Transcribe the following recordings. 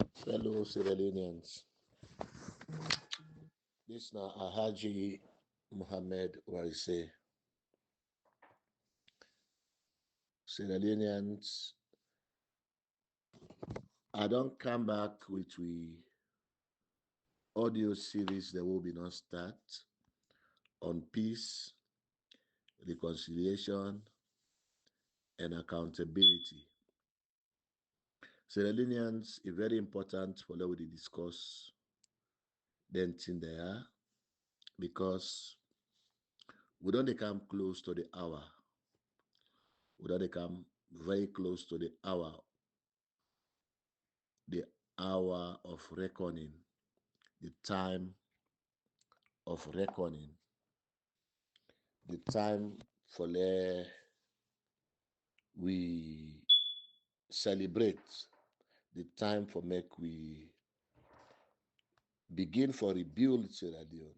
Fellow Civilians, this now Alhaji Mohamed Warisay. Civilians, I don't come back with we audio series that will be not start on peace, reconciliation, and accountability. Civilians is very important for what we discuss then thing there because we don't come close to the hour. We don't come very close to the hour of reckoning, the time of reckoning, the time for we celebrate, the time for make we begin for rebuild Sierra Leone,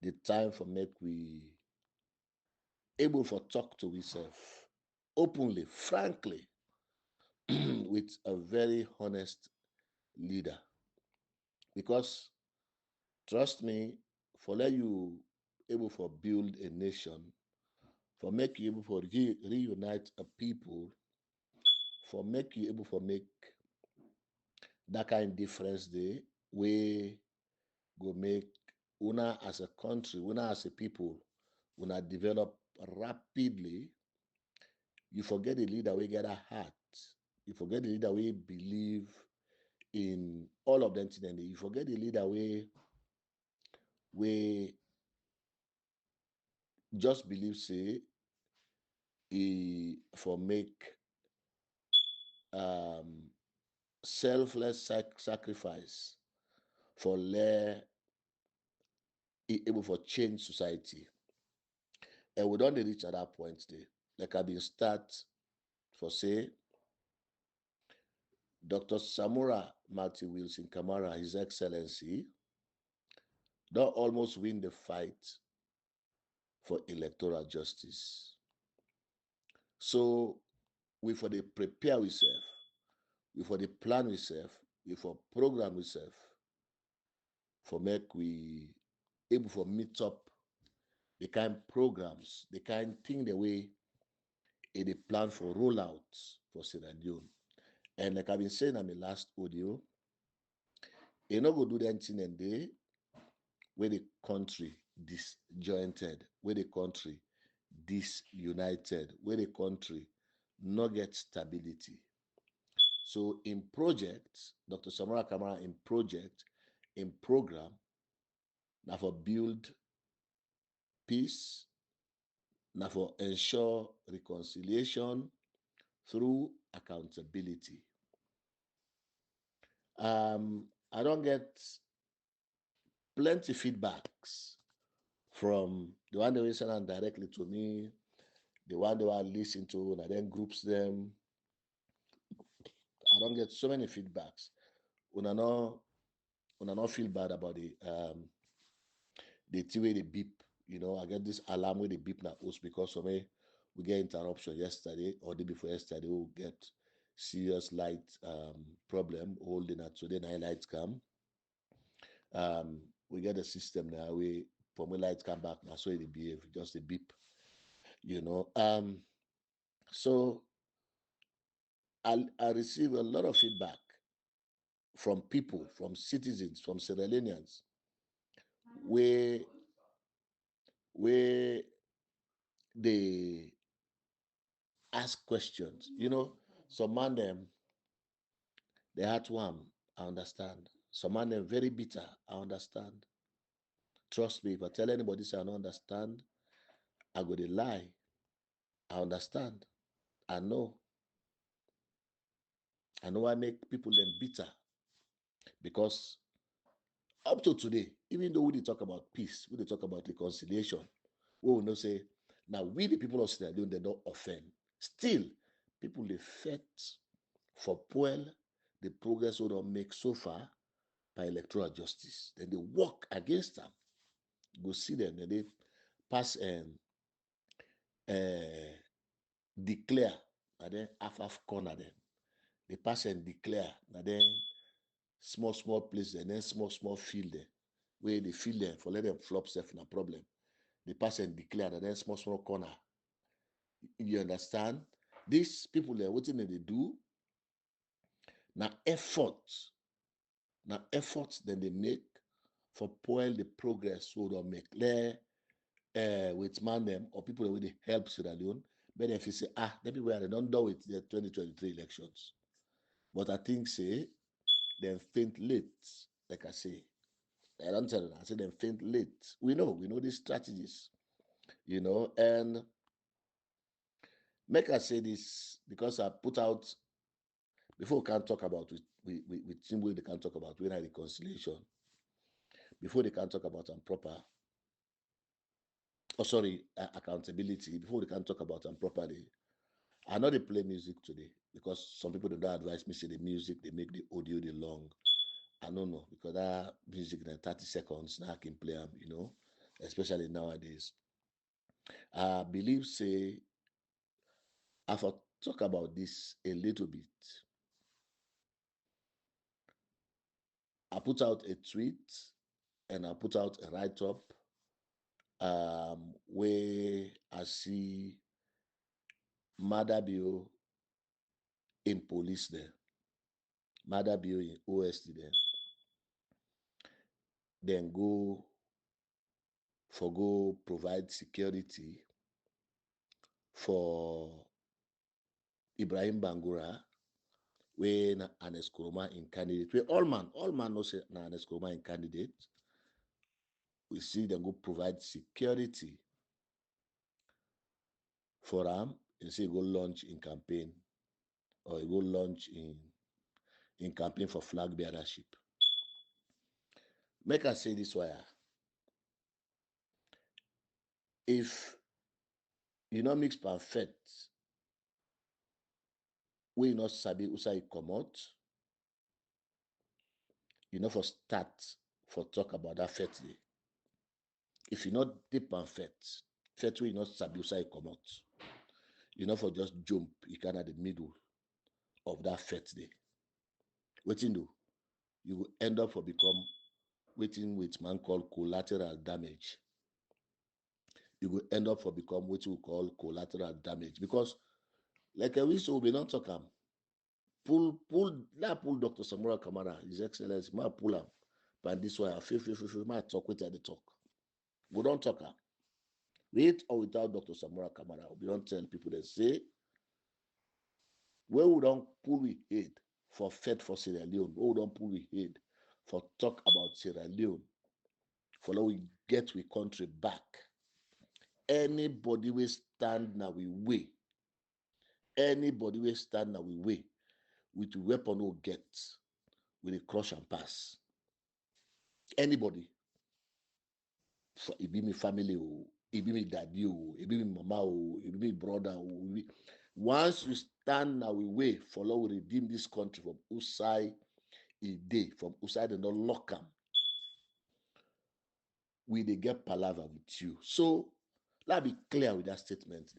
the time for make we able for talk to ourselves openly, frankly, with a very honest leader. Because trust me, for let you able for build a nation, for make you able for reunite a people, for make you able for make that kind of difference there, we go make una as a country, una as a people, una develop rapidly. You forget the leader we get a heart. You forget the leader we believe in all of them today. You forget the leader we just believe say he for make um selfless sacrifice for able for change society. And we don't reach at that point there. Like I've been start for say Dr. Samura Kamara, His Excellency, don't almost win the fight for electoral justice. So we for the prepare ourselves, we for the plan ourselves, we for program ourselves, for make we able for meet up the kind programs, the kind thing the way it the plan for rollouts for Sierra Leone. And like I've been saying in my last audio, you not go do that thing and day where the country disjointed, where the country disunited, where the country not get stability. So in projects, Dr. Samura Kamara in project, in program, now for build peace, now for ensure reconciliation through accountability. I don't get plenty feedbacks from the one they send directly to me, the one they will listen to, and then groups them. I don't get so many feedbacks. When I not feel bad about the thing where they beep. I get this alarm where they beep now host because of me. We get interruption yesterday or the day before yesterday. We get serious light problem holding at today night lights come. We get a system now we for when lights come back now so it behave just a beep. You know. So I receive a lot of feedback from people, from citizens, from Sierra Leoneans, where where they ask questions. Some man them they had one, I understand. Some man them very bitter, I understand. Trust me, if I tell anybody say I don't understand, I go to lie. I understand. I know. I know I make people them bitter because up to today, even though we talk about peace, we talk about reconciliation, we will not say, now we the people of Sierra Leone, they don't offend. Still, people they fight for Puel, the progress we don't make so far by electoral justice. Then they work against them. Go see them, then they pass and declare and then half corner them. They pass and declare. And then small place and then small field there. Where they field there for let them flop stuff no problem. They pass and declare and then small corner. You understand? These people there, what they do? Now effort then they make for spoil the progress so they make. With man them or people that will help Sierra Leone, but if you say, let me where they don't do it the 2023 elections. But I think say them faint late, like I say. I don't tell them, I say them faint late. We know these strategies, and make I say this because I put out before we can talk about with Zimbabwe, they can talk about when reconciliation, before they can talk about proper accountability, before they can talk about properly. I know they play music today because some people don't advise me say the music they make the audio the long. I don't know because that music in 30 seconds now I can play them, especially nowadays. I believe say I for talk about this a little bit. I put out a tweet and I put out a write-up where I see Madabio in police there, Madabio in OST there. Then go provide security for Ibrahim Bangura, when an Eskroma in candidate. We all man know say an Eskroma in candidate. We see them go provide security for them and say go launch in campaign or go launch in campaign for flag bearership. Make us say this way. If you not mix perfect, we not sabi usai come out, you know for start for talk about that fet day. If you not deep and fet we not sabi usai come out. You know for just jump, you can at the middle of that fet day. Waiting do, you will end up for become waiting with man called collateral damage. You will end up for become what we call collateral damage because like we so we don't talk pull Dr. Samura Kamara, His Excellency, ma pull him. But this way I feel my talk with the talk. We don't talk with or without Dr. Samura Kamara. We don't tell people that say where we don't pull we head for Fed for Sierra Leone, where we don't pull we head for talk about Sierra Leone, for we get we country back. Anybody will stand now we way. Anybody will stand now we way with the weapon we get with a crush and pass. Anybody. So it be me family, it be me daddy, it be me mama, it be me brother. Once we stand now we way for Lord we redeem this country from Usai a day, from Usai and not lock them. We they get palaver with you. So let's be clear with that statement.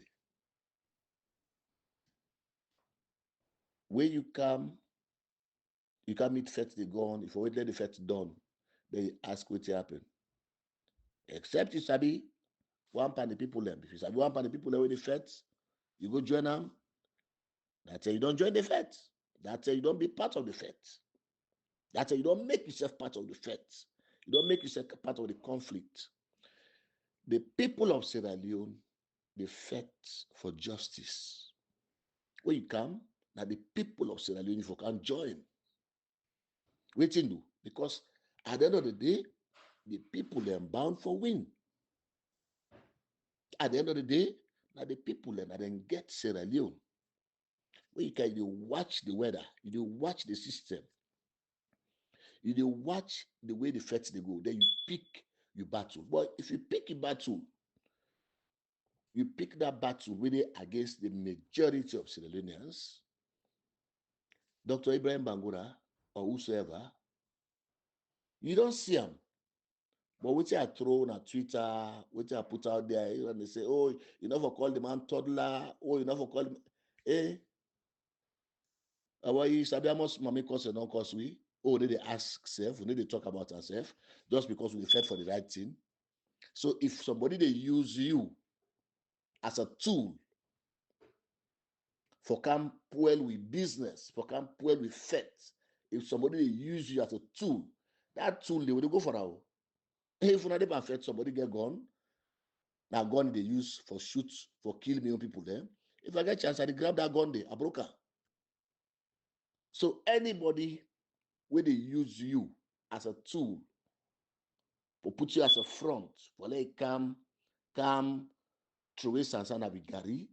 When you can meet fet they go on. If you wait let the fet done, they ask what happen. Except you sabi one pan the people them. If you sabi one pan the people them with the fet, you go join them. That's you don't join the fet. That's you don't be part of the fet. That's you don't make yourself part of the fet. You don't make yourself part of the conflict. The people of Sierra Leone, they fight for justice. When you come, now the people of Sierra Leone, if you can join, waiting do because at the end of the day, the people they're bound for win. At the end of the day, now the people that then get Sierra Leone. When you watch the weather, you watch the system, you watch the way the fights they go, then you pick your battle. But if you pick a battle, you pick that battle really against the majority of Sierra Leoneans, Dr. Ibrahim Bangura or whosoever, you don't see them. But what I throw on Twitter, what I put out there, and they say, oh, you never call the man toddler, oh, you never call him, Our Sabiamos Mami cause and non cause we. Oh, they ask self, we need to talk about ourselves just because we fed for the right thing. So if somebody they use you as a tool for come well with business, for come well with faith, if somebody they use you as a tool, that tool they will go for now. If you not faith, somebody get gone, now gun they use for shoot, for kill million people there. If I get chance, I grab that gun there, I broke her. So anybody where they use you as a tool for put you as a front, for like come through Sansana Bigari,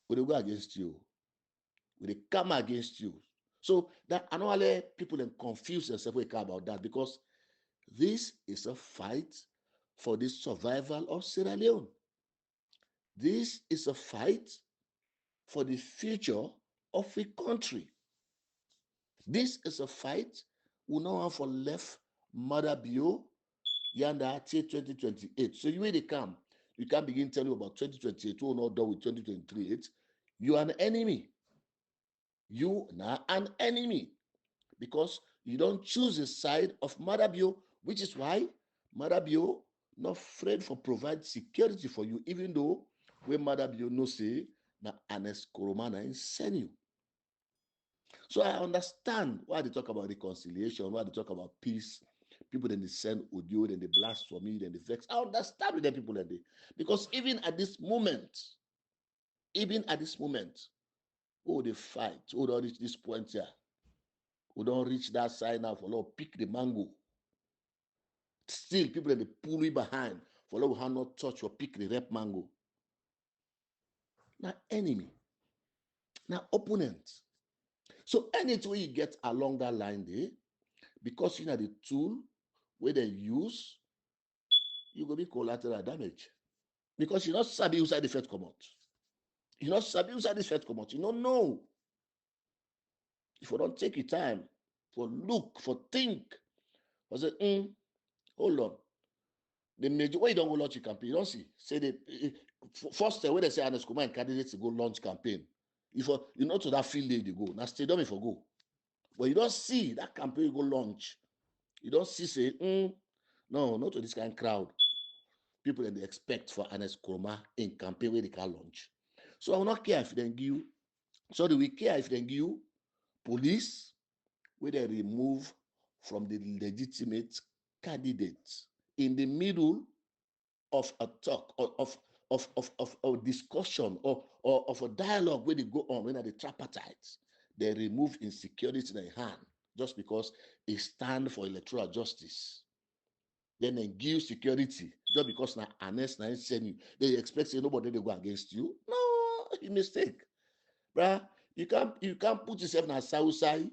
will they go against you? Will they come against you? So that annually people then confuse themselves about that because this is a fight for the survival of Sierra Leone. This is a fight for the future of a country. This is a fight we now have for left Mother Bio Yanda till 2028. So you when they come, you can't begin telling you about 2028, we're not done with 2028. You are an enemy. You are an enemy because you don't choose the side of Mother Bio, which is why Mother Bio not afraid for provide security for you, even though when Mother Bio no say na Anes Koromana send you. So I understand why they talk about reconciliation, why they talk about peace. People then they send audio, then they blasphemy, then they vex. I understand with the people that they, because even at this moment, oh, they fight, oh, don't reach this point here. We don't reach that side now for Lord pick the mango. Still, people that they pull you behind for Lord have not touch or pick the red mango. Now enemy, now opponent. So anything you get along that line there, because you know the tool where they use, you will be collateral damage. Because you not sabi inside the first come out. You not sabi inside this first come out. You don't know. If you don't take your time for look, for think, for say, hold on. The major way you don't go launch a campaign, you don't see. Say the first when they say Ernest Kumar and candidates to go launch campaign. If you know to that field day they go. Now stadium if you go. But you don't see that campaign go launch. You don't see say, no, not to this kind of crowd. People that they expect for Ernest Kumar in campaign where they can launch. So I will not care if they give you. So do we care if they give you police where they remove from the legitimate candidates in the middle of a talk of a discussion or of a dialogue where they go on when they tripartite, they remove insecurity in their hand just because they stand for electoral justice. Then they give security just because now honest now send you. They expect say nobody they go against you. No, you mistake. Bruh, you can't put yourself in a south side.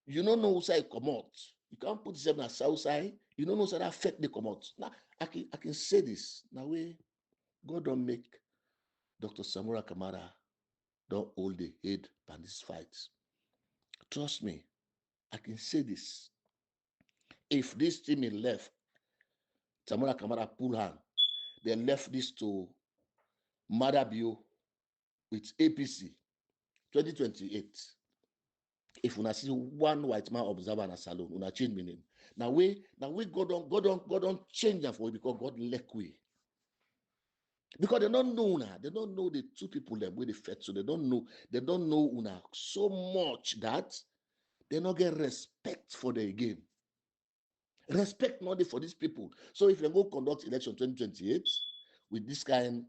You don't know who side come out. You can't put yourself in a south side. You don't know how that affect the come out. Now I can say this. Now way God don't make Dr. Samura Kamara don't hold the head on this fight. Trust me, I can say this. If this team is left, Samura Kamara pull hand, they left this to Madabio with APC 2028. If una see one white man observer in a salon, una change meaning. Now we God don't change them for you because God let way. Because they don't know now. They don't know the two people that where they fed. So they don't know una so much that they don't get respect for the game. Respect not for these people. So if they go conduct election 2028 with this kind,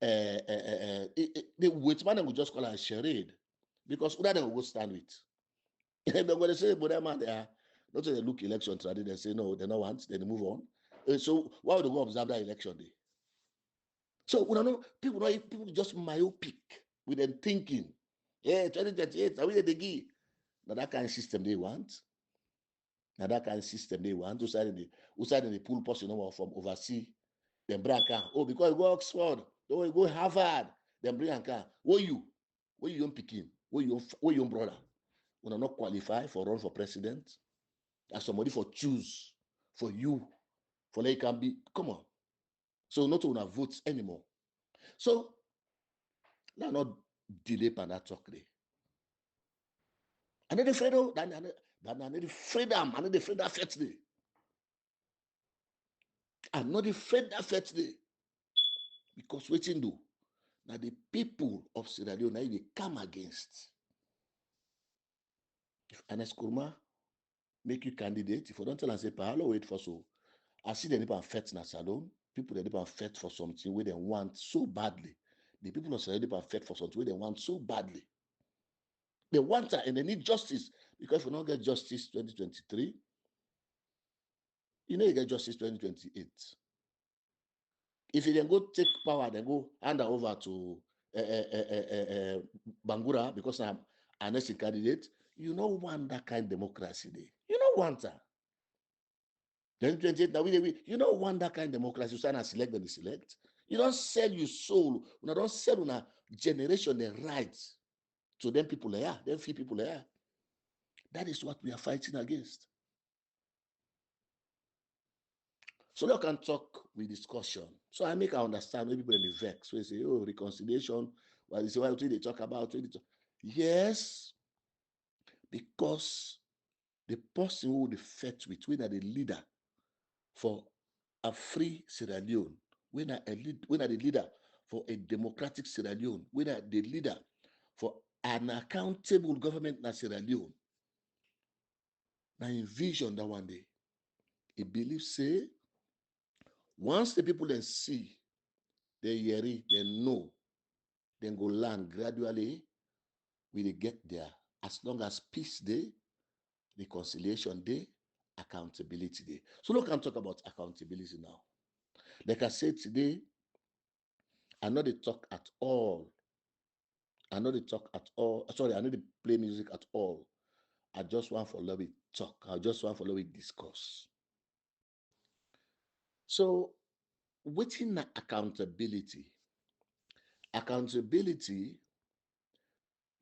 the wait man will just call it a charade. Because who they will stand with. They're going to say, but that man, they are not they look election tradition, they say no, they don't want, then they move on. So why would they go observe that election day? So we don't know people just myopic with them thinking, yeah, 2028, are we the give? Now that kind of system they want. Now that kind of system they want. Who side in the pool person from overseas, then bring a car. Oh, because you go Oxford, oh, you go Harvard, then bring a car. What you young picking? What you young brother? We are not qualify for run for president. As somebody for choose for you, for like can be come on. So not to vote anymore. So now not delay on that talk day. I need the freedom. I need the freedom. I need the freedom first day. I'm not afraid that first day. Because waiting do. Now the people of Sierra Leone, they come against. If Ernest Kurma make you candidate, if you don't tell and say, Pahalo wait for so, I see the people affect in a salon, people that affect for something where they want so badly. The people of Sierra Leone affect for something where they want so badly. They want her and they need justice. Because if we don't get justice 2023, you know you get justice 2028. If you then go take power, then go hand over to Bangura because I'm an next candidate, you don't want that kind of democracy there. You don't want that. 2028, now you don't want that kind of democracy. You sign and select, then you select. You don't sell your soul. You don't sell on a generation the rights to them people there, them few people there. That is what we are fighting against. So now can talk with discussion. So I make I understand when people in the vex. So they say, oh, reconciliation. Well, they say, what do they talk about? Yes, because the person who they fought with, when are the leader for a free Sierra Leone, when are the leader for a democratic Sierra Leone, when are the leader for an accountable government in Sierra Leone. Now envision that one day. He believes, say, once the people then see, they hear it, they know, then go learn gradually, we get there. As long as peace day, reconciliation day, accountability day. So look, I'm talk about accountability now. Like I said today, I know they talk at all. I know they talk at all. Sorry, I know they play music at all. I just want for love it talk. I just want for love it discuss. So, within accountability, accountability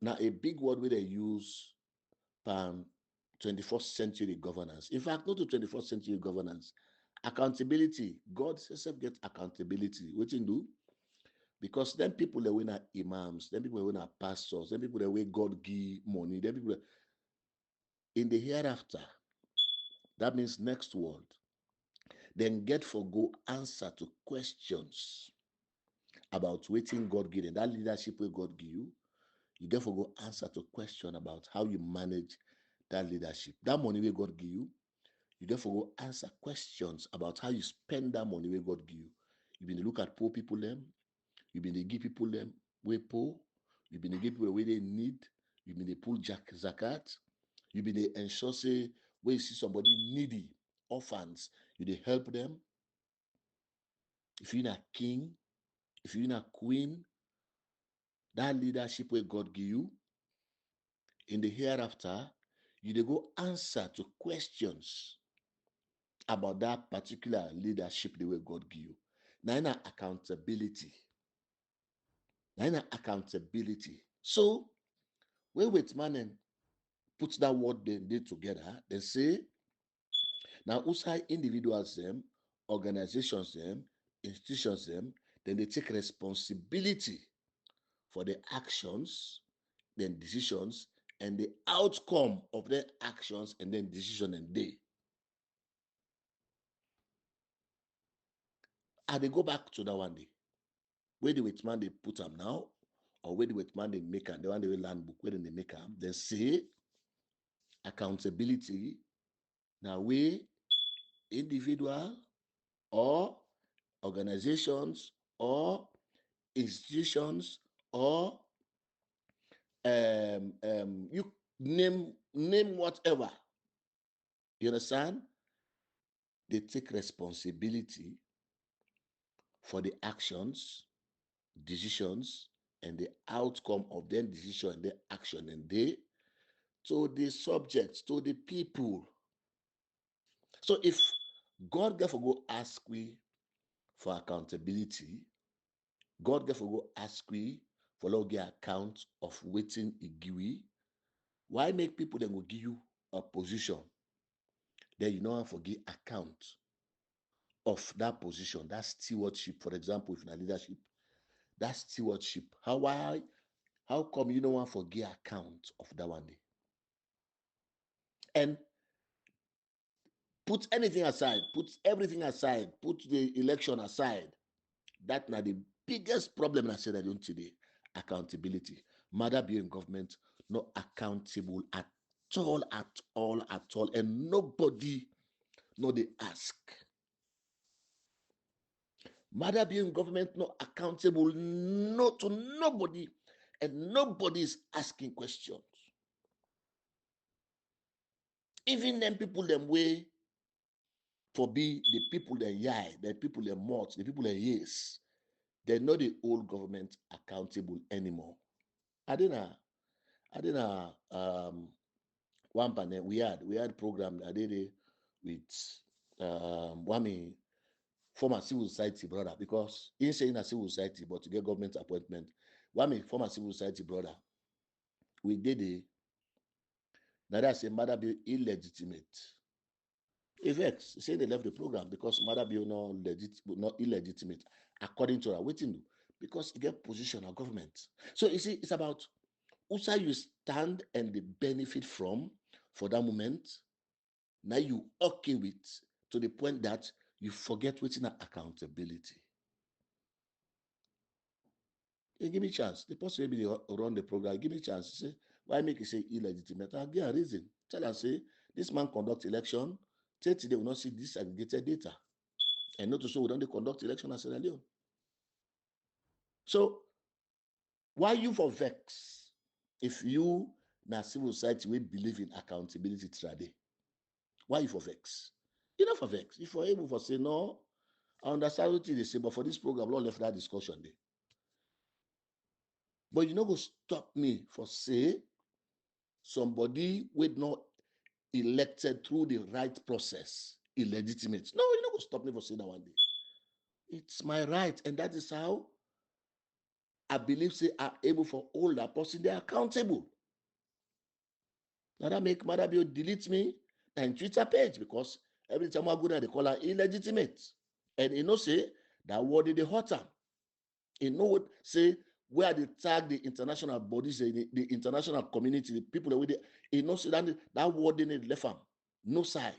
now a big word where they use pan 21st century governance. In fact, not to 21st century governance. Accountability, God himself get accountability. What you do? Because then people that win are imams, then people that win are pastors, then people that way God give money, then people that, in the hereafter, that means next world, then get for go answer to questions about waiting God give them. That leadership will God give you, you therefore go answer to question about how you manage that leadership. That money will God give you, you therefore go answer questions about how you spend that money will God give you. You been to look at poor people them, you been to give people them way poor, you been to give people where they need, you been to pull zakat, you been to ensure say where you see somebody needy, orphans, you they help them. If you're not king, if you're not queen, that leadership where God give you, in the hereafter, you they go answer to questions about that particular leadership the way God give you. Now in accountability. Now in accountability. So when with man and put that word they did together, they say now outside individuals them, organizations them, institutions them, then they take responsibility for the actions, then decisions, and the outcome of their actions and then decision and day. And they go back to that one day. Where the wait man they put them now, or where the wait man they make them, the one they will land book, where they make them, they say accountability now we individual or organizations or institutions or you name whatever. You understand? They take responsibility for the actions, decisions, and the outcome of their decision and their action and they to the subjects, to the people. So if God therefore go ask we for accountability, God therefore go ask we for log account of waiting he give we, why make people then will give you a position? Then you know forgive account of that position, that stewardship. For example, if in a leadership, that stewardship. How come you don't want forgive account of that one day? And put anything aside, put everything aside, put the election aside. That's not the biggest problem I said I don't today. Accountability. Mother being government, not accountable at all, at all, at all. And nobody, no, they ask. Mother being government, not accountable, no to nobody. And nobody is asking questions. Even them people them way for be the people that yai, the people that mouth, the people that yes, they're not the old government accountable anymore. I didn't one panel we had program I did it with one former civil society brother because he saying a civil society but to get government appointment. One former civil society brother, we did it. Now that's a matter be illegitimate. Effects say they left the program because mother be not illegitimate according to our waiting because you get position of government. So you see, it's about also you stand and the benefit from for that moment. Now you okay with to the point that you forget what's accountability. Hey, give me a chance. The person maybe they run the program. Give me a chance. Say why make you say illegitimate? I'll give a reason. Tell us say this man conduct election. Say today will not see disaggregated data. And not to show we don't conduct election as Sierra Leone. So why you for vex if you na civil society will believe in accountability today? Why you for vex? You know for vex. If you're able to say no, I understand what they say, but for this program, Lord left that discussion there. But you know go stop me for say somebody with not elected through the right process, illegitimate. No, you know go stop me for saying that one day. It's my right, and that is how I believe say are able for all that person, they're accountable. Now that make Mother Bio delete me and Twitter page because every time I go there, they call her illegitimate. And you know, say that word in the hot time. You know what say where they tag the international bodies, the international community, the people that we you know, say that word in the left arm, no side.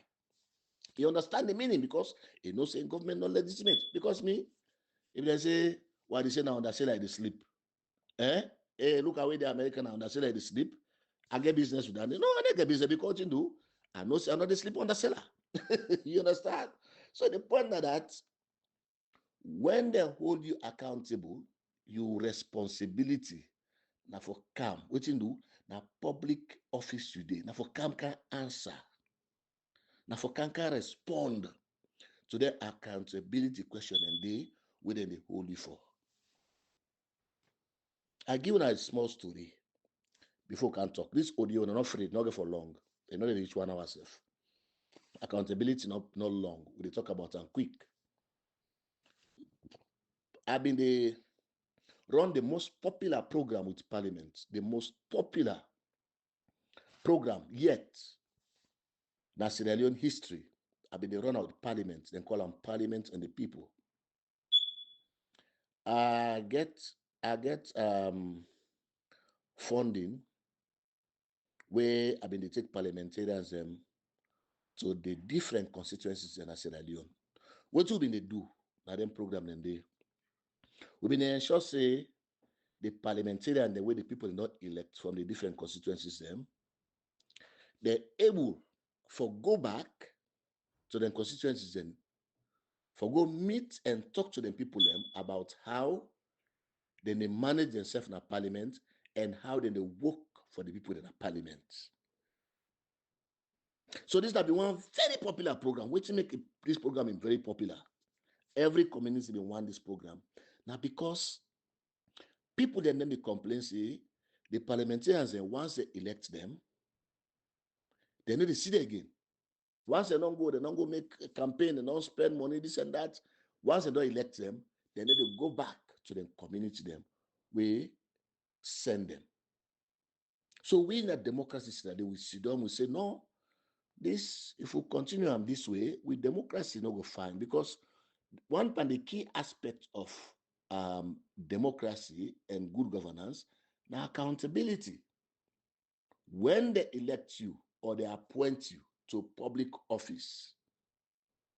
You understand the meaning because you know, say government not legitimate. Because me, if they say what they say now, they say like they sleep. Eh? Hey, look away the American now, they say like they sleep. I get business with that. No, I don't get business because you do. I know I'm not they sleep on the seller. You understand? So the point that when they hold you accountable, your responsibility now for come. What you do? Now public office today. Now for come can answer. Now for can respond to their accountability question and they within they hold you for. I give you a small story before we can talk. This audio not free, not for long. They know each 1 hour self. Accountability not long. We talk about them quick. I've been the run the most popular program with Parliament, the most popular program yet. That's Sierra Leone history. I've been the run out Parliament, then call them Parliament and the People. I get funding where I've been to take parliamentarians to the different constituencies in Sierra Leone. What we been to do now them program them day. We've been to ensure say the parliamentarian the way the people not elect from the different constituencies them, they're able for go back to the constituencies and for go meet and talk to the people them about how then they manage themselves in a parliament and how then they work for the people in a parliament. So this will be one very popular program, which make this program very popular. Every community will want this program. Now because people then they complain, say the parliamentarians and once they elect them, they need to see them again. Once they don't go make a campaign, they don't spend money, this and that. Once they don't elect them, they need to go back to the community them. We send them. So we in a democracy today, we sit down, we say, no, this, if we continue on this way, with democracy, no go fine. Because one of the key aspects of democracy and good governance, now accountability. When they elect you or they appoint you to public office.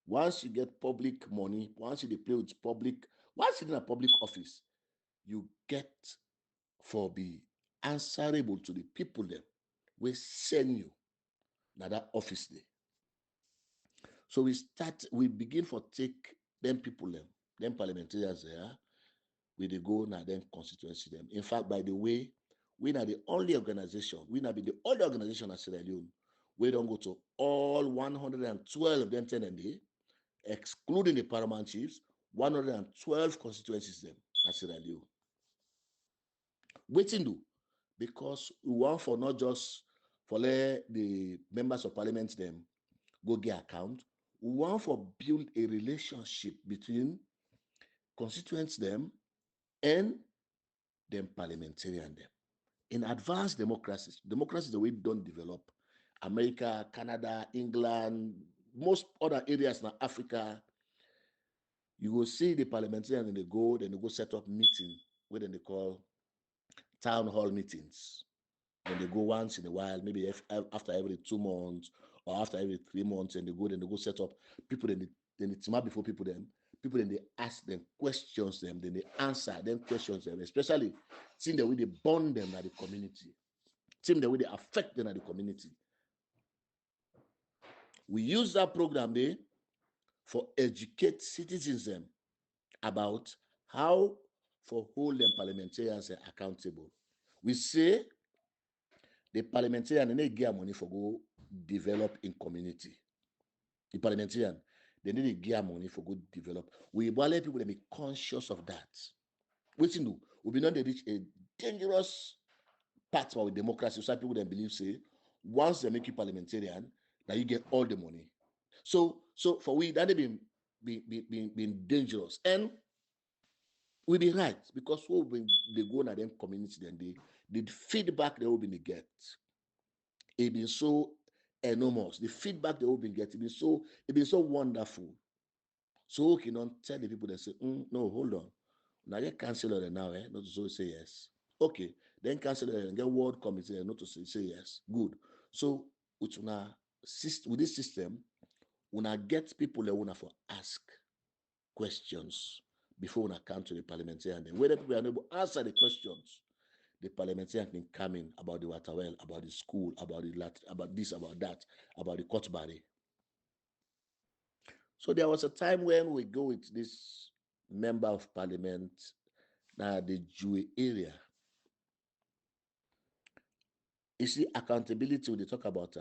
Once you get public money, once you play with public, once you're in a public office, you get for be answerable to the people them we send you na that office day. So we begin for take them people them parliamentarians there, we dey go na them constituency them. In fact, by the way, we are the only organization, we not be the only organization in Sierra Leone. We don't go to all 112 of them 10 and day, excluding the paramount chiefs, 112 constituencies them in Sierra Leone. Waiting do because we want for not just for let the members of parliament them go get account. We want for build a relationship between constituents them and them parliamentarian them. In advanced democracies that we don't develop, America, Canada, England, most other areas in Africa, you will see the parliamentarian and then they go set up meeting, what they call town hall meetings. And they go once in a while, maybe after every 2 months or after every 3 months, and they go set up people. Then they team up before people. Then they ask them questions. Then they answer them questions. Them, especially seeing the way they bond them at the community, seeing the way they affect them at the community. We use that program there for educate citizens them about how for hold them parliamentarians accountable. We say the parliamentarian and they get money for go develop in community. The parliamentarian, they need to get money for go develop. We want people to be conscious of that. Which do we be not to reach a dangerous part of democracy. Some people then believe say once they make you parliamentarian, now you get all the money. So for we that they been dangerous. And we be right because when they go in them community, then the feedback they will be get. It been so enormous. The feedback they will be getting it been so wonderful. So we cannot tell the people that say, no, hold on. Now get councillor now, not to say yes. Okay, then councillor and get ward committee not to say yes. Good. So with this system, una get people that wanna for ask questions before una come to the parliamentarian. Then whether people are able to answer the questions, the parliamentarian can come in about the water well, about the school, about this, about that, about the court body. So there was a time when we go with this member of parliament, now the Jew area. You see, accountability, when they talk about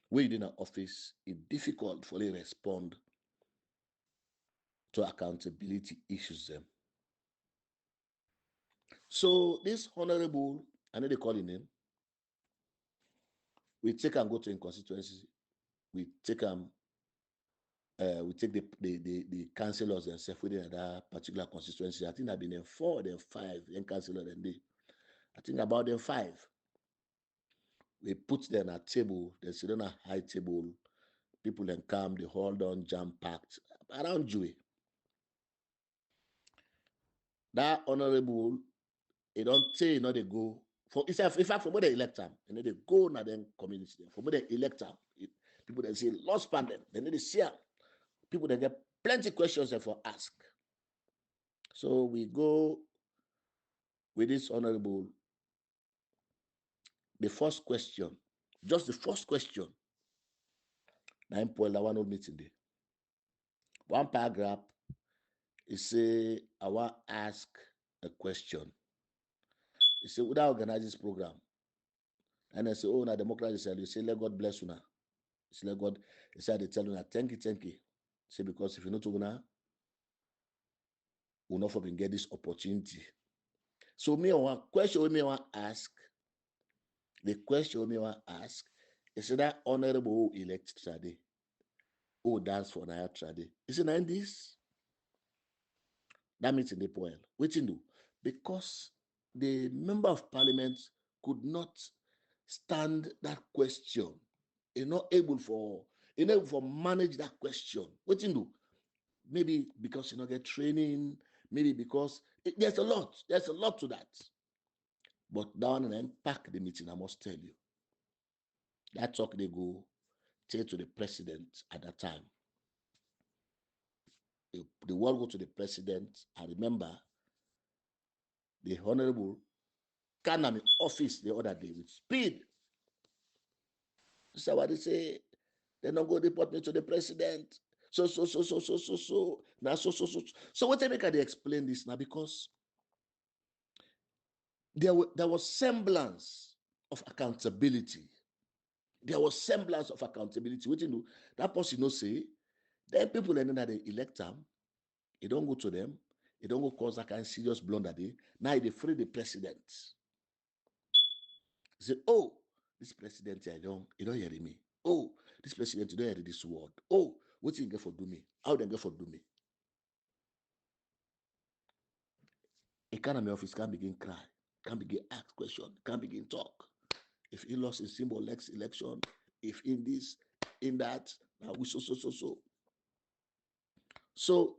when you're in an office, it's difficult for them to respond to accountability issues them. So this honorable, I know they call him, we take and go to in constituency, we take the councillors themselves within that particular constituency. I think I've been in 4, then 5, then councillors, then they. I think about them 5. We put them at a table, they sit on a high table, people then come, they hold on, jam packed around Jewy. That honorable, they don't say, they go for in fact, from where they elect them, and then they go now then community. From where they elect them, people that say lost pandem, then they see them. People that get plenty questions for ask. So we go with this honorable. The first question, just the first question. 9 point one old meeting day. One paragraph, it say, I want to ask a question. It say, would I organize this program? And I say, oh, na democracy, you say, let God bless you now. It's let God, he said, they tell you, thank you. Say, because if you know to now, we'll not fucking get this opportunity. So me, one question we may want to ask, the question we may want to ask, is that honorable elect today? Oh, dance for Naya today. Is it 90s? That means in the point. What you do? Because the member of parliament could not stand that question. You're not able for manage that question. What you do? Maybe because you not get training, maybe because there's a lot to that. But down and then pack the meeting, I must tell you. That talk they go tell to the president at that time. The word go to the president. I remember the Honorable came in office the other day with speed. So what they say, they don't go report me to the president. So. Now so what they make they explain this now? Because there was semblance of accountability. There was semblance of accountability. What you do, that person no say, then people that they elect them, it don't go to them, it don't go cause that kind of serious blunder. Now they free the president. Say, oh, this president here, you don't hear me. Oh, this president, you don't hear this word. Oh, what you get for do me? How they get for do me? Economy office can begin cry, can begin ask question, can begin talk. If he lost his symbol next election, if in this, in that, now we so. So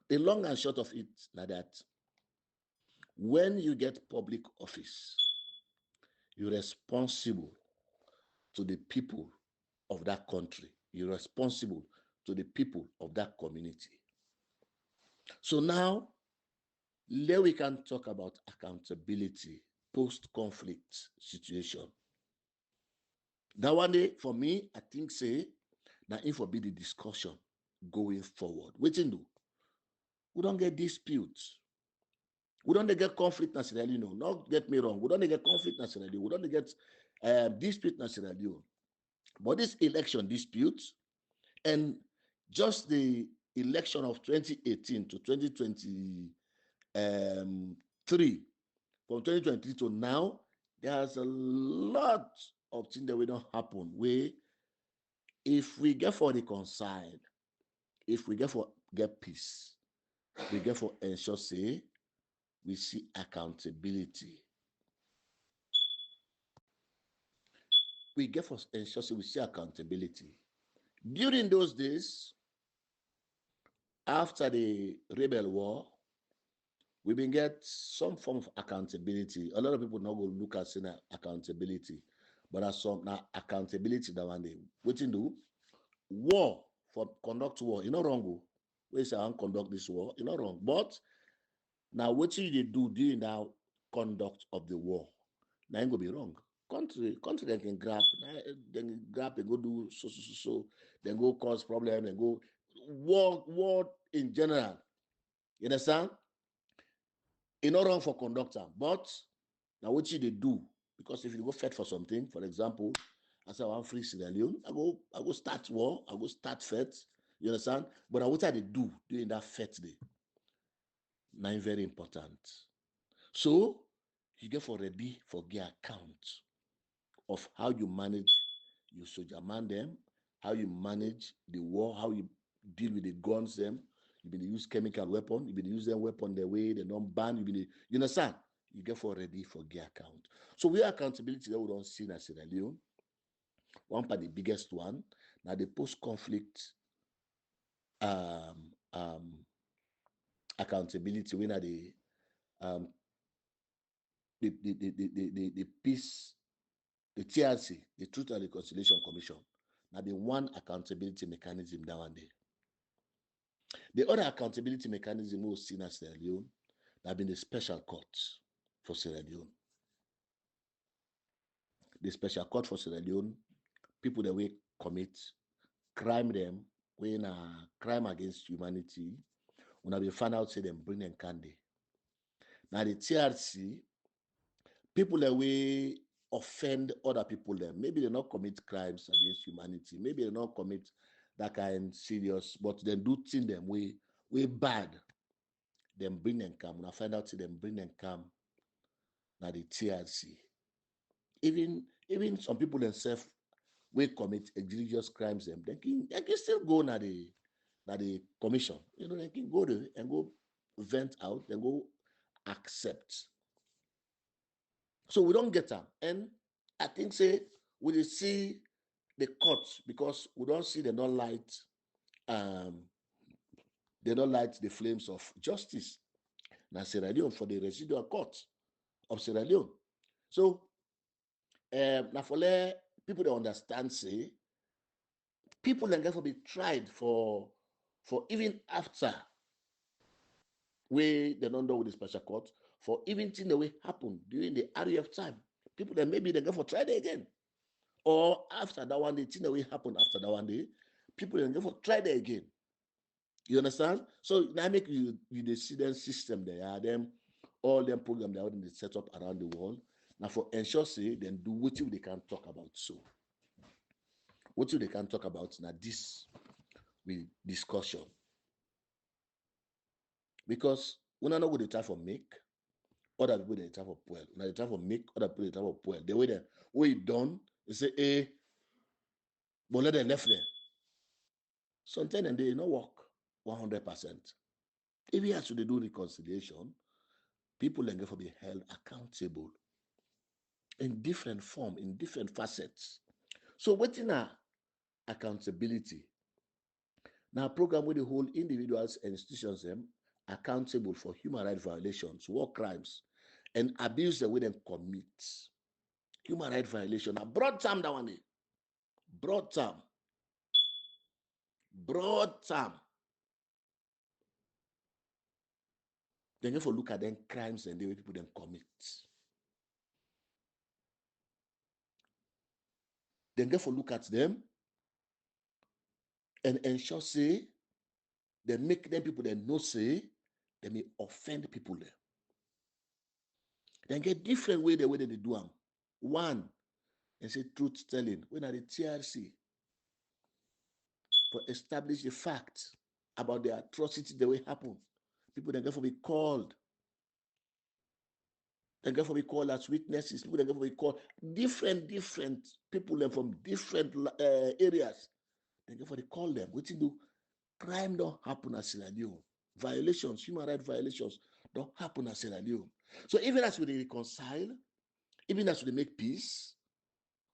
the long and short of it, like that, when you get public office, you're responsible to the people of that country. You're responsible to the people of that community. So now, there we can talk about accountability post-conflict situation. That one day, for me, I think say, now if will be the discussion going forward. Waiting do. We don't get disputes. We don't get conflict nationally, no. Not get me wrong. We don't get conflict nationally. We don't get dispute nationally. But this election disputes and just the election of 2018 to 2023, from 2023 to now, there's a lot of things that will not happen. Where if we get for reconcile, if we get for get peace, we get for ensure say we see accountability. We get for ensure say we see accountability. During those days, after the rebel war, we been get some form of accountability. A lot of people now go look at saying accountability, but there's some now accountability that one day. What you do? War for conduct war, you not wrong. We say I conduct this war, you not wrong. But now what you do during that conduct of the war, now ain't gonna be wrong. Country they can grab, then grab and go do so, then go cause problem and go war in general. You understand? It's not wrong for conductor, but now what you they do? Because if you go fight for something, for example, I say I want free Sierra Leone, I go start war, I go start fight. You understand? But now what they do during that fight day? Now very important. So you get for ready for get account of how you manage your soldier man them, how you manage the war, how you deal with the guns them. You been use chemical weapon, you been use them weapon the way they don't ban. You understand? You get for ready for get account. So we accountability that we don't see in Sierra Leone. One part the biggest one. Now the post-conflict um, um, accountability when are um, the peace, the TRC, the Truth and Reconciliation Commission. Now the one accountability mechanism that one day. The other accountability mechanism we've seen as Sierra Leone have been the special court for Sierra Leone. The special court for Sierra Leone, people that we commit crime them, when a crime against humanity, when we find out say them bring them candy. Now the TRC, people that we offend other people them, maybe they not commit crimes against humanity, maybe they not commit that kind serious, but then do things them way bad. Them bring them come. When I find out say them bring them come. Now the TRC. Even some people themselves will commit egregious crimes them. They can still go na the commission. You know, they can go there and go vent out and go accept. So we don't get them. And I think say we see the courts because we don't see they don't light the flames of justice. Now Sierra Leone for the residual court of Sierra Leone. So now for let people to understand, say people then get for be tried for even after we they don't know with the special court for even thing the way happen during the RUF time. People then maybe they go for try it again. Or after that one day, thing the way happen after that one day, people then go for try it again. You understand? So now make you the see them system there, are them all them program they are already set up around the world. Now for ensure say then do what they can talk about. So what they can talk about now this with discussion. Because when I know what they try for make, other people they try for poil. When they try for make, other people they try for poil. The way they what it done, they say, hey, but let them left there. Sometimes and they not work 100%. If you have to do reconciliation, people then get for be held accountable in different form, in different facets. So what's now accountability? Now program where they hold individuals and institutions them accountable for human rights violations, war crimes, and abuse the way they commit. Human rights violation. Now broad term that one day. Broad term. Broad term. Then if you look at them crimes and the way people then commit. Then if you look at them and ensure say they make them people that know say they may offend people there. Then get different way the way they do them. One, and say truth telling. When are the TRC for establish the fact about the atrocity the way happen. People then get for be called. They get for be called as witnesses. People then get for be called different people then from different areas. They get for they call them. What you do? Crime don't happen as Sierra Leone. Violations, human rights violations don't happen as Sierra Leone. So even as we reconcile, even as we make peace,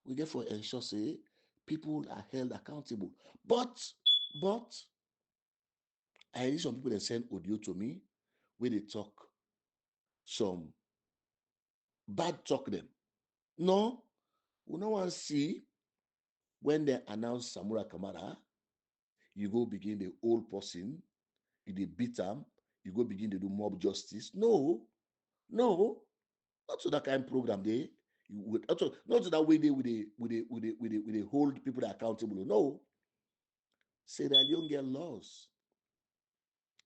we therefore ensure say people are held accountable. But I need some people that send audio to me where they talk some bad talk them. No, we no want to see when they announce Samura Kamara, you go begin the old person, you dey beat them, you go begin to do mob justice. No, not to that kind of program they. Not to that way they would hold people accountable. No, say that they don't get laws,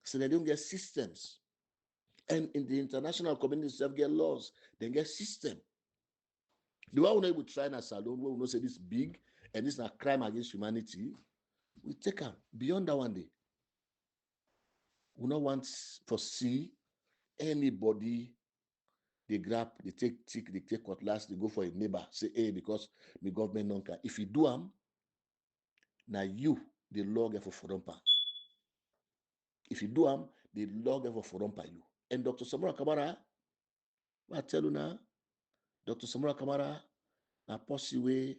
say that they don't get systems, and in the international community itself get laws, then get system. The one we will try in a salon where we know say this big and this is a crime against humanity, we take them beyond that one day. We don't want to see anybody they grab, they take tick, they take cutlass, they go for a neighbor, say, hey, because the government don't care. If you do them, now you, the law get for forumpa. If you do them, the law get for forumpa you. And Dr. Samura Kamara, I tell you now, Dr. Samura Kamara, now possibly,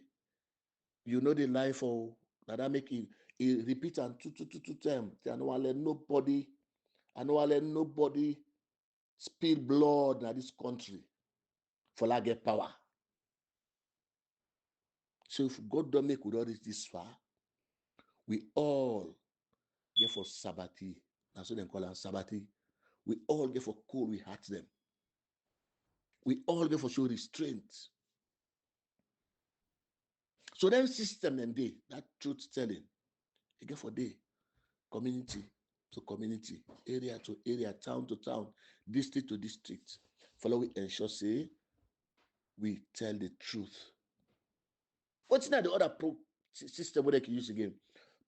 you know the life of that make it repeat and two times. I know I let nobody spill blood in this country for like get power. So if God don't make we all reach this far, we all get for sabbati. That's what they call them sabbati. We all get for cool, we hurt them. We all get for show restraint. So then system and day, that truth telling, you get for day, community to community, area to area, town to town, district to district. Follow we ensure say we tell the truth. What's not the other system where they can use again?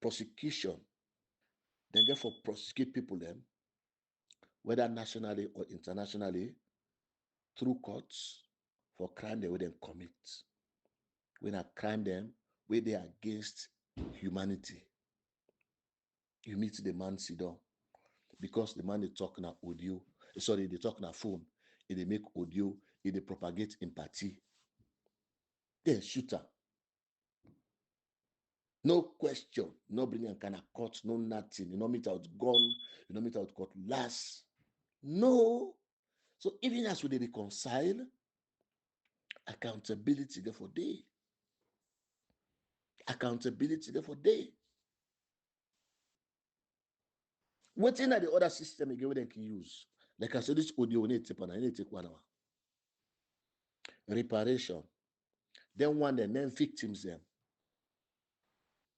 Prosecution. Then get for prosecute people them, whether nationally or internationally, through courts for crime they wouldn't commit. When I crime them, where they are against humanity. You meet the man sit down. Because the man they talk na audio, sorry, they talk na phone, they make audio, they propagate empathy. Then shooter. No question, no bringing kind of court, no nothing. You know, meet out gun, you know, meet out cutlass. No. So even as we reconcile, Accountability therefore day. Accountability therefore day. Waiting at the other system again, they can use. Like I said, this audio need to take 1 hour. Reparation. Then one, then victims them.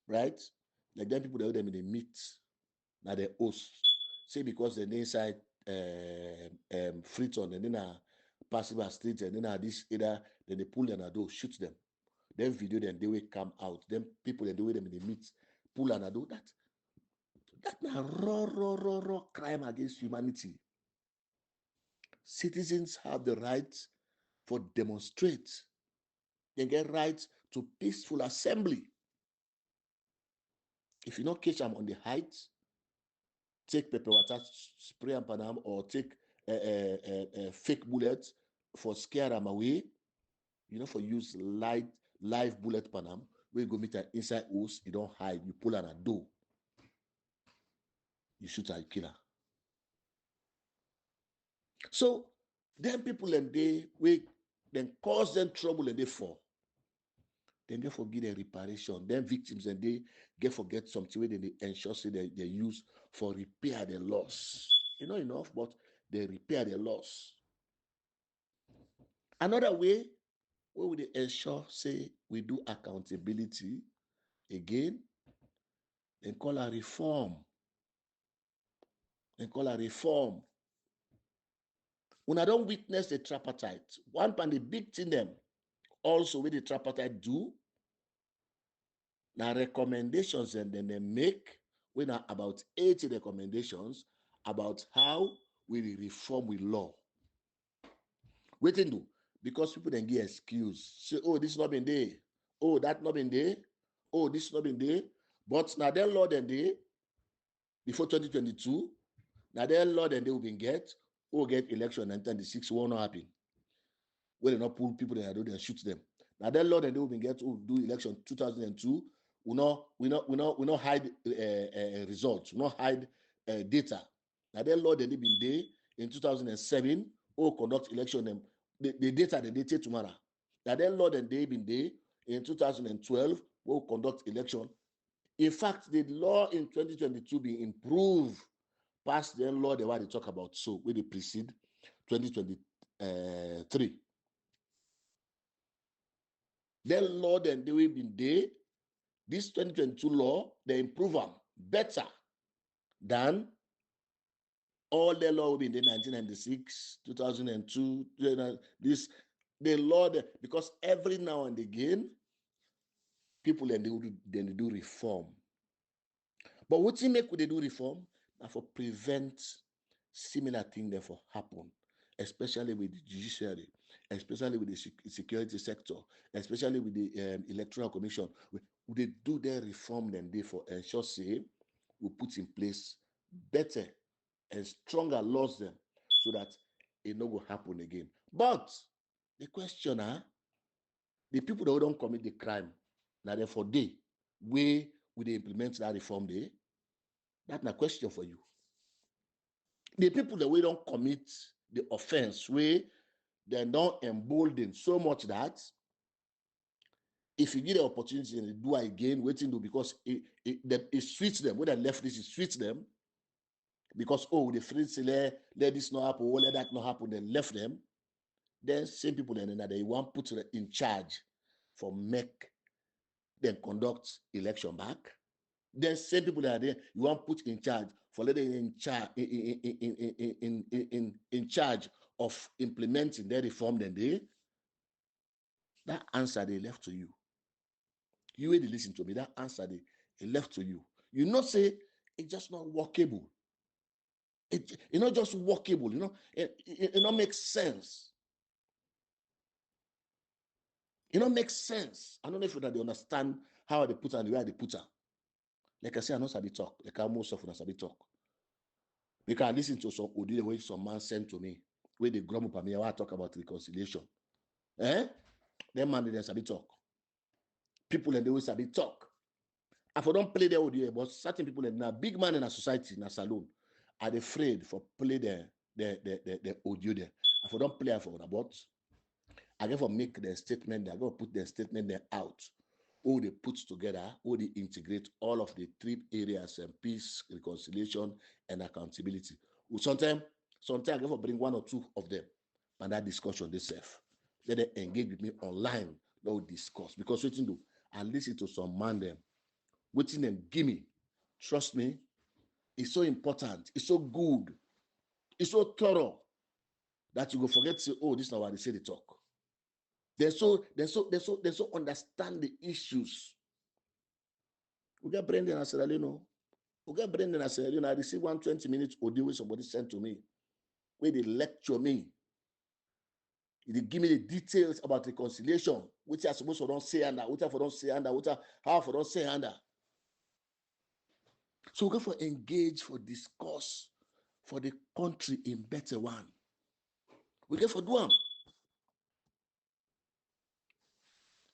Right? Like then people that them in the meet, now they host. Say because they're inside Freeton and then passive street and then this either then they pull and do shoot them. Then video then they will come out. Then people then do them in the meet, pull and do that. That's a raw crime against humanity. Citizens have the right for demonstrate. They get right to peaceful assembly. If you not catch them on the height, take pepper water, spray and panam, or take fake bullets for scare them away. You know, for use live bullet panam, where you go meet an inside house, you don't hide, you pull on a door. You shoot a killer. So then people and they then cause them trouble and they fall. Then they forget their reparation. Then victims and they forget something where they ensure say they use for repair their loss. You know enough, but they repair their loss. Another way where we ensure say we do accountability again, then call a reform. When I don't witness the tripartite, one pan the big thing them also with the tripartite do now recommendations and then they make when about 80 recommendations about how we reform with law. Waiting do because people then get excuse say, oh, this not been there, oh, that not been there, oh, this not been there. But now their law then they before 2022, now their law then they will be get election and 26 won't happen. When they not pull people that do they shoot them. Now their law then they will be get to do election 2002. We not hide results. We not hide data. Now their law then they been there in 2007. Conduct election them. The data that they take tomorrow. Now their law then they been there in 2012. Conduct election. In fact, the law in 2022 be improved past the law the one they talk about. So when they precede 2023. Then law then they will be there. This 2022 law, they improve them better than all the law will be in the 1996, 2002, this the law because every now and again people then they do reform. But what make they do reform? Now for prevent similar things therefore happen, especially with the judiciary, especially with the security sector, especially with the Electoral Commission. They do their reform then they for ensure say we put in place better and stronger laws then so that it no will happen again. But the question, the people that don't commit the crime, now therefore they way will they implement that reform day? That's my question for you. The people that we don't commit the offense, way they don't embolden so much that if you get the opportunity and they do it again, waiting to because it suits them. When they left this, it suits them. Because the friends say let this not happen, let that not happen, then left them. Then same people then they want put in charge for make them conduct election back. Then same people that are there, you want put in charge for letting in charge of implementing their reform. Then that answer they left to you. You will listen to me. That answer they left to you. You not say it's just not workable. It's not just workable. It not make sense. It don't make sense. I don't know if you understand how they put her and the way they put her. Like I say, I know Sabi talk. Like I most of Sabi talk. Because I listen to some audio where some man sent to me, where they grumble at me, I talk about reconciliation. Them man they Sabi talk. People and they will Sabi talk. If I don't play the audio, but certain people and a big man in a society, in a saloon, are afraid for play the audio there. If I don't play for about, I get for make the statement, I go put the statement there out. All they put together, all they integrate all of the three areas and peace, reconciliation, and accountability. Sometimes I get for bring one or two of them, and that discussion they self. Let them engage with me online. They'll discuss because waiting do I listen to some man them, waiting them give me. Trust me, it's so important, it's so good, it's so thorough that you go forget to say, oh, this is not what they say they talk. They so understand the issues. We get Brendan and Sierra Leone. We get Brendan and Sierra Leone. I received 120 minutes audio where somebody sent to me, where they lecture me. They give me the details about reconciliation, which I supposed to don't say under, which I for don't say under, which I how for don't say under. So we go for engage, for discuss, for the country in better one. We get for do them.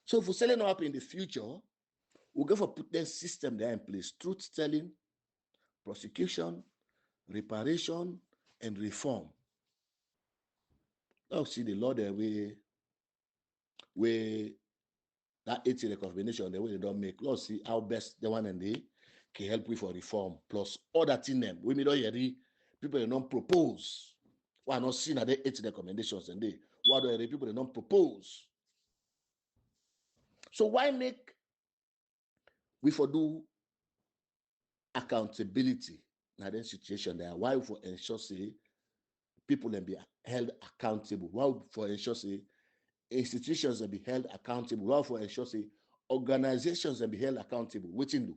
So if we're selling up in the future, we'll go for put the system there in place: truth telling, prosecution, reparation, and reform. Now see the law there we that 80 recommendation the way they don't make. Let's see how best the one and they can help with for reform plus other thing them. We don't hear people they don't propose. Why not see that they 80 recommendations and they why do the people they don't propose? So why make we for do accountability now that situation there? Why for ensure say people can be held accountable? Why for ensure say institutions can be held accountable? Why for ensure say organizations can be held accountable? What in do?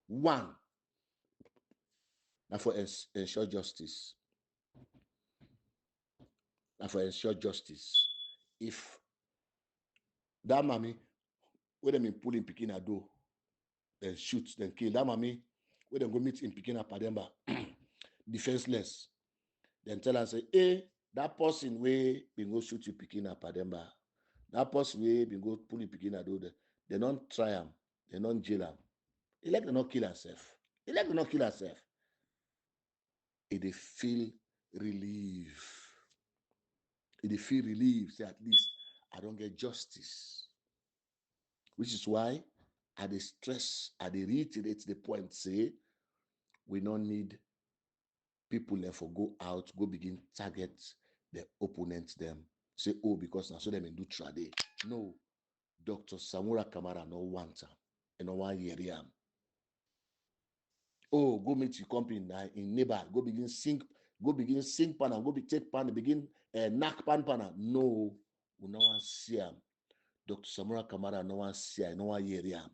One, now for ensure justice. Now for ensure justice. If that mommy, where them in pulling picking a door, then shoot, then kill that mommy, where them go meet in picking up Pademba, defenseless, then tell us say, hey, that person where been go shoot you picking up Pademba, that person where been go pulling picking a door, they don't try him, they don't jail him. He like to not kill herself. He like to not kill herself. They feel relief. They feel relief. Say at least I don't get justice. Which is why I stress, I reiterate the point, say we don't need people therefore go out, go begin target the opponents them. Say, oh, because now so them do trade. No, Dr. Samura Kamara no want him. And no one hear him. Oh, go meet your company in neighbor, go begin sing pan and go be take pan, begin knock pan. No, we no one see him. Dr. Samura Kamara no one see him, no one hear him.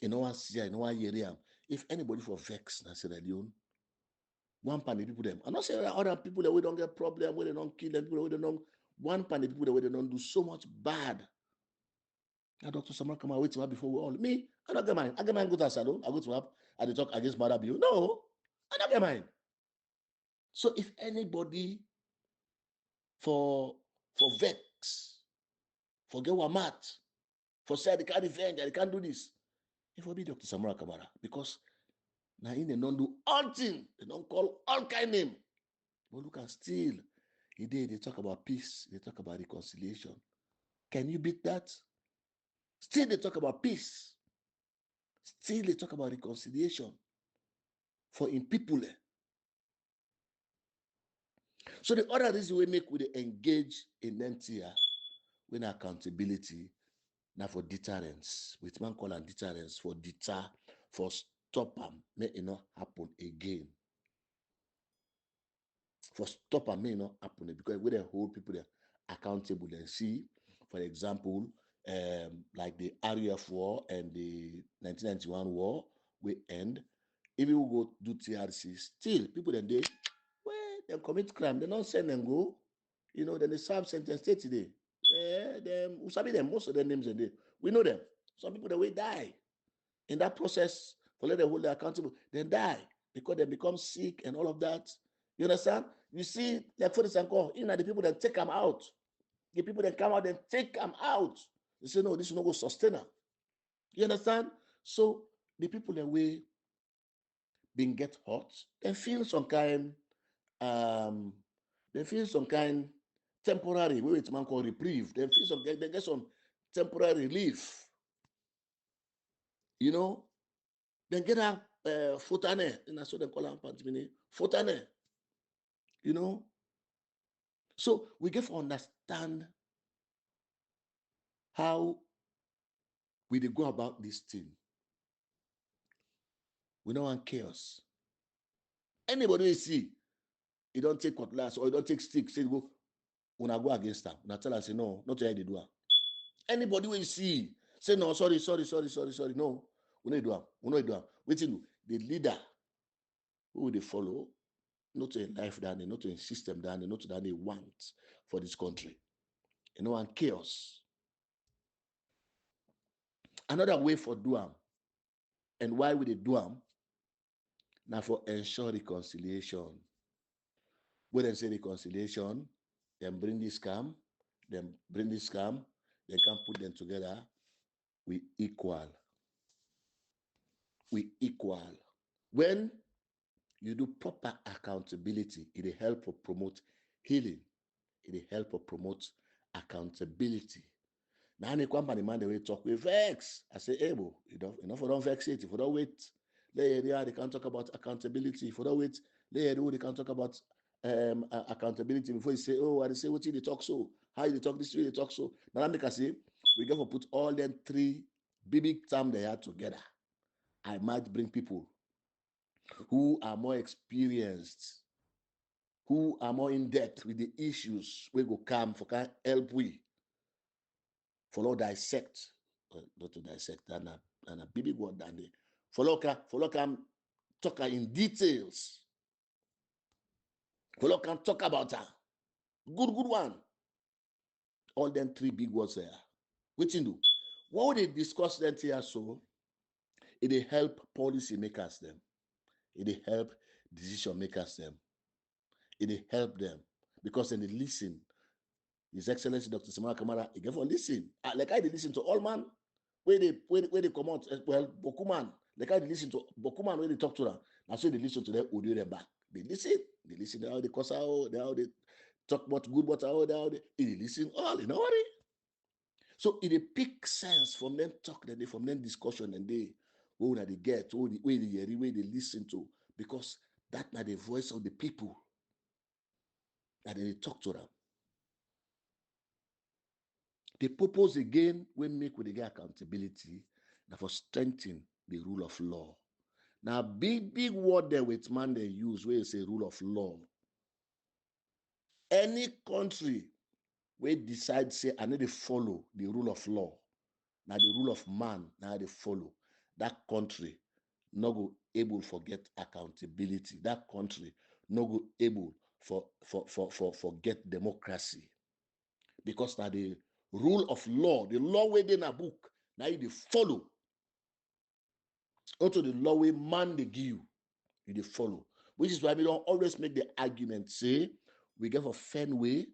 No one see him, no one hear him. If anybody for vex na Sierra Leone, one pan the people them. I'm not saying that other people that we don't get problem, where they don't kill them, people that we don't one pan the people that we don't do so much bad. Now Dr. Samura Kamara wait to have before we all me, I don't get mine. I get mine go to a salon, I go to have I talk against mother bill. No, I don't get mine. So if anybody for vex, for get one mat, for say they can't revenge, they can't do this, it will be Dr. Samura Kamara because now in they don't do all thing, they don't call all kind name. But look at still, they talk about peace, they talk about reconciliation. Can you beat that? Still they talk about peace. Still they talk about reconciliation for in people. So the other reason we make we engage in NTR when accountability now for deterrence. With man call and deterrence for deter, for stop them, may it not happen again. For stop and may not happen because we they hold people there accountable and see, for example, like the RUF war and the 1991 war, we end. If we go do TRC, still people then they commit crime, they don't send them go. Then they serve sentence stay today. We sabi them, most of their names and they we know them. Some people that will die in that process for let them hold them accountable, they die because they become sick and all of that. You understand? You see, like for example, the people that take them out. The people that come out and take them out. They say, no, this is not go sustainer. You understand? So the people that we being get hot, they feel some kind temporary, where it's man called reprieve. They get some temporary relief. You know, then get a fotane, and that's what they call it, fotane. You know, so we get to understand how we go about this thing. We don't want chaos. Anybody you see, you don't take cutlass or you don't take stick, say go, when I go against them. Now tell us, say no, not how they do it. Anybody you see, say no, sorry. No, we don't do it. We don't do it. Wait till the leader who they follow, not a life that they, not a system that they, not that they want for this country. You know, and chaos. Another way for do them, and why would they do them? Now for ensure reconciliation. When they say reconciliation, then bring this scam, then they can put them together. We equal. We equal. When you do proper accountability, it help to promote healing. It help to promote accountability. Now, any company man, they will talk with vex. I say, hey, bro, enough for don't vex it. If we don't wait, they can talk about accountability. If we don't wait, they can talk about accountability before you say, oh, I say what you talk so, how you talk this way, they talk so. Now, I say, we got to put all them three big terms they are together. I might bring people who are more experienced, who are more in depth with the issues we go come for can help we follow dissect, not to dissect, and a big word than the follow can talk in details. Follow can talk about her. Good one. All them three big words there. What you do? What would they discuss them here? So it help policy makers them. It help decision makers them. It help them because then they listen. His Excellency Dr. Samura Kamara, he gave for listen. Like I did listen to all man where they come out. Well, Bokuman, like I did listen to Bokuman when they talk to them. Now so they listen to them, audio them back. They listen how they cuss out, how they talk about good, what how they listen all, you know what? So it pick sense from them talk that they from them discussion and they where they get, where they listen to, because that are the voice of the people that they talk to them. The purpose again when make with the accountability now for strengthening the rule of law. Now big word there with man they use where you say rule of law. Any country where decide say I need to follow the rule of law. Now the rule of man now they follow. That country no go able forget accountability. That country no go able for get democracy. Because now the rule of law, the law within a book, now you follow. Also the law way man they give you follow. Which is why we don't always make the argument say we give a fair way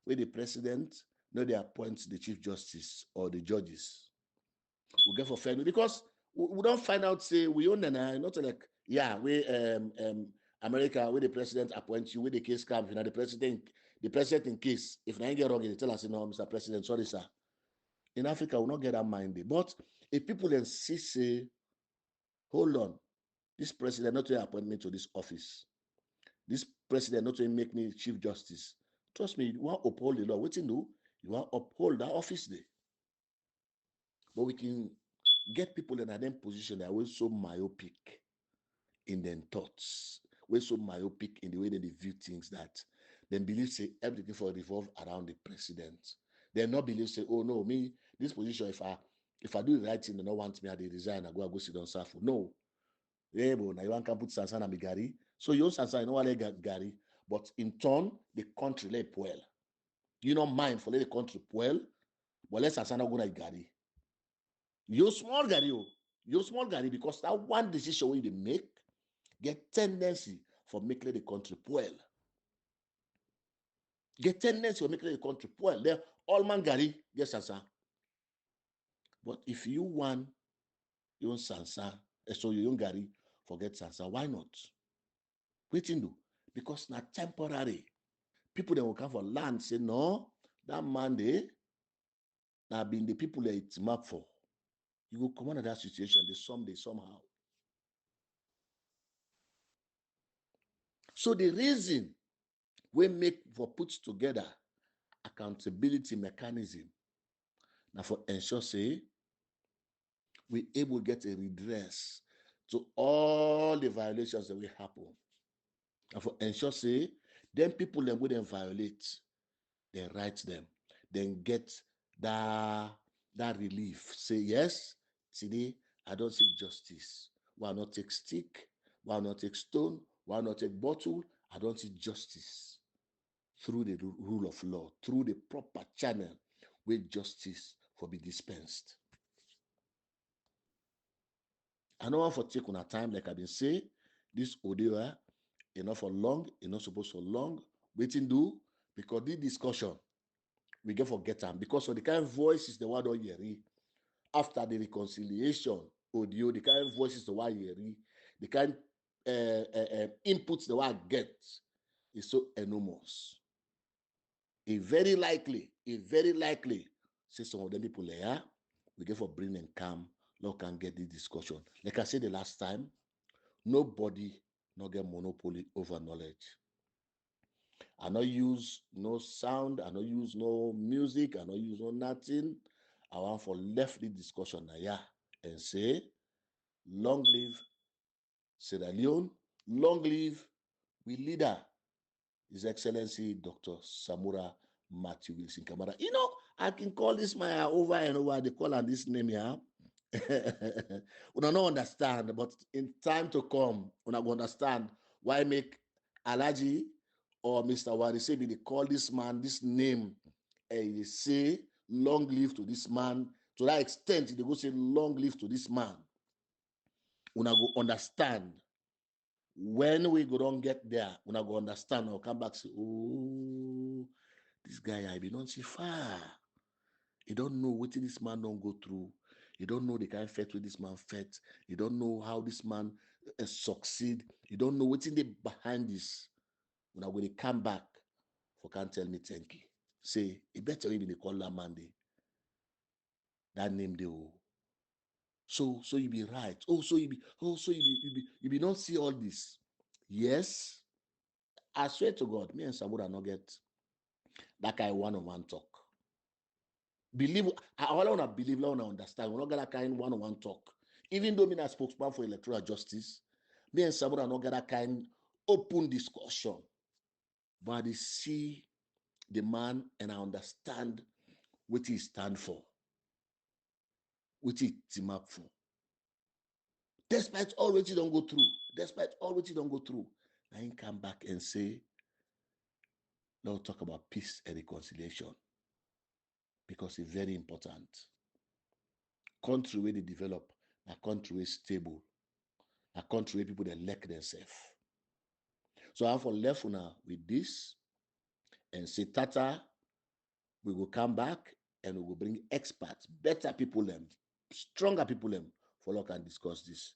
where the president no they appoint the chief justice or the judges. We give a fair way because we don't find out say we own and not like we America where the president appoints you where the case comes, you know, the president in case if I get wrong, they tell us, no, Mr. President, sorry, sir. In Africa, we will not get that minded. But if people insist, say, hold on, this president not to appoint me to this office. This president not to make me chief justice. Trust me, you want to uphold the law. What you do? You want to uphold that office there. But we can get people in a them position that are so myopic in their thoughts. We're so myopic in the way that they view things that they believe say everything for revolve around the president. They not believe say, oh no, me, this position, if I do the right thing, they don't want me, I resign, I go sit on Safu. No. Yeah, but now you can put Sansan and Gary. So you Sansan, you know what I got Gary. But in turn, the country lay well. You don't mind for let the country well, but let Sansan go like Gary. You small Gary, because that one decision we they make get tendency for making the country well. Get tendency for making the country well. They're all man Gary, yes, Sansan. But if you want your Sansan, so you Gary, forget Sansan, why not? Waiting do because now temporary. People that will come for land say, no, that man they now been the people that it's map for. You go come out of that situation, they someday, somehow. So the reason we make for put together accountability mechanism now for ensure say we able to get a redress to all the violations that will happen. And for ensure say then people then wouldn't violate, then write them, then get that relief. Say yes, today I don't see justice. Why not take stick? Why not take stone? Why not take bottle? I don't see justice through the rule of law, through the proper channel where justice for be dispensed. I don't want for take on a time, like I've been saying, this audio, enough for long, enough supposed for long. Waiting do because this discussion we get forget them because of the kind of voice is the one don't hear after the reconciliation audio, the kind of voice is the one hear the kind inputs the one get is so enormous. It very likely, say some of them people there, we get for bring and calm, no can get this discussion. Like I said the last time, nobody not get monopoly over knowledge. I not use no sound, I not use no music, I not use no nothing. I want for left the discussion now, and say, long live Sierra Leone, long live we leader, His Excellency Dr. Samura Matthew Wilson Kamara. You know, I can call this man over and over. They call on this name here. We don't understand, but in time to come, we not understand why make Alhaji or Mr. Warisay they call this man this name, and they say long live to this man. To that extent, they go say long live to this man. We not go understand when we go don't get there. We not go understand or come back say, oh, this guy I been on see far. You don't know what this man don't go through. You don't know the kind of fate with this man fate. You don't know how this man succeed. You don't know what's in the behind this. When I will come back for can't tell me thank you. Say it better even they call that man that name they will. So you be right. So you be not see all this. Yes, I swear to God, me and Samura not get that kind of one-on-one talk. Believe I want to believe, I want to understand. We're not gonna kind one-on-one talk. Even though me a spokesman for electoral justice, me and Samura not gonna kind open discussion. But I see the man and I understand what he stand for, what he team up for. Despite all what he don't go through, I can come back and say, now talk about peace and reconciliation because it's very important. Country where they develop, a country where stable, a country where people they elect themselves. So I have for left now with this and say, Tata, we will come back and we will bring experts, better people them, stronger people them for look and discuss this.